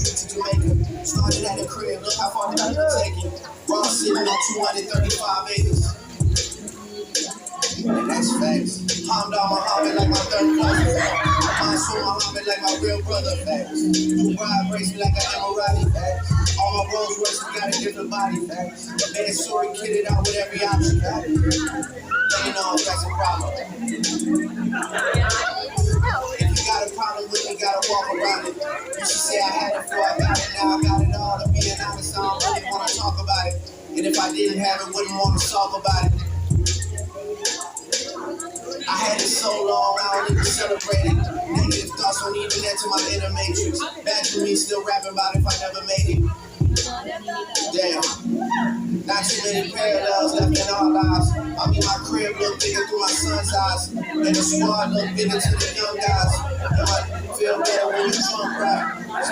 to Jamaica. Started at the crib, look how far the people take it. Raw sitting on 235 acres. And that's facts. Hamd Muhammad like my third cousin. Mansoor Muhammad like my real brother. Facts. Dubai embrace me like an Emirati. Facts. All my Rolls Royces got a different body. Facts. Man, sorry, kitted out with every option. Got it. Let me know if that's a problem. If you got a problem with me, gotta walk around it. You should say I had it before I got it, now I got it all. To be honest, I don't really wanna talk about it. And if I didn't have it, wouldn't wanna talk about it. I had it so long, I don't even celebrate it. Negative thoughts don't even enter my inner matrix. Imagine me still rapping about if I never made it. Damn. Not too many parallels left in our lives. I mean, my crib look bigger through my son's eyes. And the squad look bigger to the young guys. And I feel better when you drunk rap.